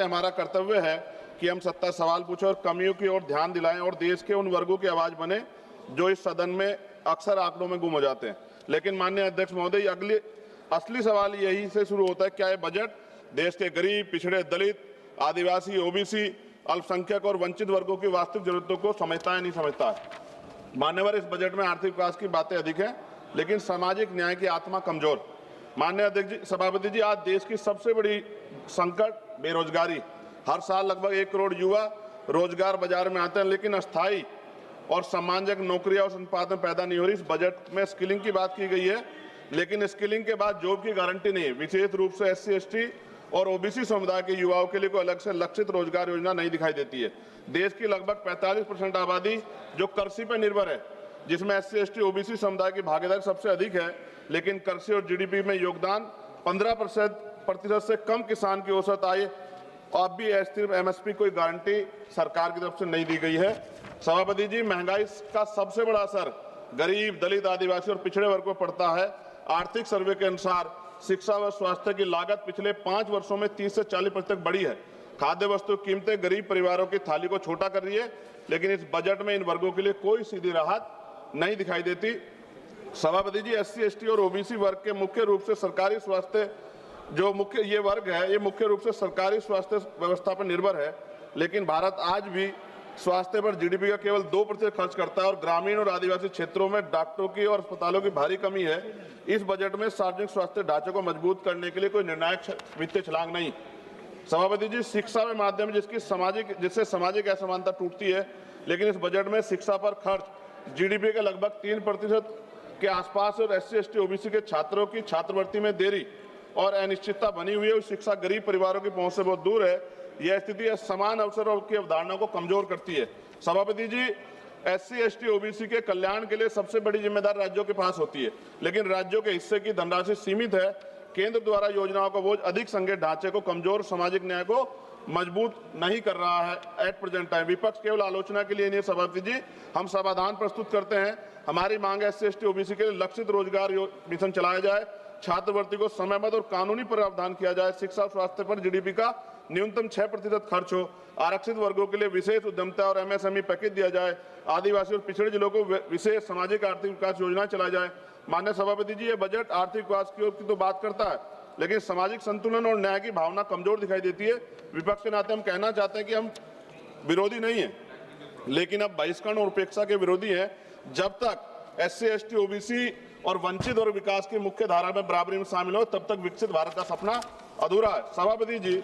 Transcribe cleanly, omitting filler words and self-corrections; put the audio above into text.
हमारा कर्तव्य है कि हम सत्ता सवाल पूछें और कमियों की ओर ध्यान दिलाएं और देश के उन वर्गों की आवाज बने जो इस सदन में अक्सर आंकड़ों में गुम हो जाते हैं। लेकिन माननीय अध्यक्ष महोदय, असली सवाल यही से शुरू होता है, क्या ये बजट देश के गरीब, पिछड़े, दलित, आदिवासी, ओबीसी, अल्पसंख्यक और वंचित वर्गों की वास्तविक जरूरतों को समझता है, नहीं समझता है। मान्यवर, इस बजट में आर्थिक विकास की बातें अधिक हैं, लेकिन सामाजिक न्याय की आत्मा कमजोर। माननीय अध्यक्ष जी, सभापति जी, आज देश की सबसे बड़ी संकट बेरोजगारी। हर साल लगभग 1 करोड़ युवा रोजगार बाजार में आते हैं, लेकिन अस्थायी और सम्मानजनक नौकरियां और संपादन पैदा नहीं हो रही। इस बजट में स्किलिंग की बात की गई है, लेकिन स्किलिंग के बाद जॉब की गारंटी नहीं है। विशेष रूप से SC, ST और OBC समुदाय के युवाओं के लिए कोई अलग से लक्षित रोजगार योजना नहीं दिखाई देती है। देश की लगभग 45% आबादी जो कृषि पर निर्भर है, जिसमें SC, ST, OBC समुदाय की भागीदारी सबसे अधिक है, लेकिन कृषि और GDP में योगदान 15% से कम किसान की औसत आय अब भी अस्थिर MSP कोई गारंटी सरकार की तरफ से नहीं दी गई है। सभापति जी, महंगाई का सबसे बड़ा असर गरीब, दलित, आदिवासी और पिछड़े वर्ग को पड़ता है। आर्थिक सर्वे के अनुसार शिक्षा व स्वास्थ्य की लागत पिछले 5 वर्षों में 30 से 40% तक बढ़ी है। खाद्य वस्तु कीमतें गरीब परिवारों की थाली को छोटा कर रही है, लेकिन इस बजट में इन वर्गों के लिए कोई सीधी राहत नहीं दिखाई देती। सभापति जी, SC, ST और OBC वर्ग के मुख्य रूप से सरकारी स्वास्थ्य ये वर्ग है, ये मुख्य रूप से सरकारी स्वास्थ्य व्यवस्था पर निर्भर है, लेकिन भारत आज भी स्वास्थ्य पर GDP का केवल 2% खर्च करता है और ग्रामीण और आदिवासी क्षेत्रों में डॉक्टरों की और अस्पतालों की भारी कमी है। इस बजट में सार्वजनिक स्वास्थ्य ढांचे को मजबूत करने के लिए कोई निर्णायक वित्तीय छलांग नहीं। सभापति जी, शिक्षा में माध्यम जिससे सामाजिक असमानता टूटती है, लेकिन इस बजट में शिक्षा पर खर्च GDP के लगभग 3% के आसपास और SC, ST, OBC के छात्रों की छात्रवृत्ति में देरी और अनिश्चितता बनी हुई है। शिक्षा गरीब परिवारों की पहुंच से बहुत दूर है। यह स्थिति समान अवसरों की अवधारणा को कमजोर करती है। सभापति जी, SC, ST, OBC के कल्याण के लिए सबसे बड़ी जिम्मेदारी राज्यों के पास होती है, लेकिन राज्यों के हिस्से की धनराशि सीमित है। केंद्र द्वारा योजनाओं का बोझ अधिक संघीय ढांचे को कमजोर, सामाजिक न्याय को मजबूत नहीं कर रहा है एट प्रेजेंट टाइम। विपक्ष केवल आलोचना के लिए नहीं। सभापति जी, हम समाधान प्रस्तुत करते हैं। हमारी मांग है SC, ST, OBC के लिए लक्षित रोजगार मिशन चलाया जाए, छात्रवृत्ति को समयबद्ध और कानूनी प्रावधान किया जाए, शिक्षा और स्वास्थ्य पर GDP का न्यूनतम 6% खर्च हो, आरक्षित वर्गों के लिए विशेष उद्यमिता और MSME पैकेज दिया जाए, आदिवासी और पिछड़े जिलों को विशेष सामाजिक आर्थिक विकास योजना चलाई जाए। माननीय सभापति जी, ये बजट आर्थिक विकास की तो बात करता है, लेकिन सामाजिक संतुलन और न्याय की भावना कमजोर दिखाई देती है। विपक्ष के नाते हम कहना चाहते हैं कि हम विरोधी नहीं है, लेकिन अब बहिष्करण और उपेक्षा के विरोधी हैं। जब तक SC, ST, OBC और वंचित और विकास की मुख्य धारा में बराबरी में शामिल हो, तब तक विकसित भारत का सपना अधूरा है। सभापति जी,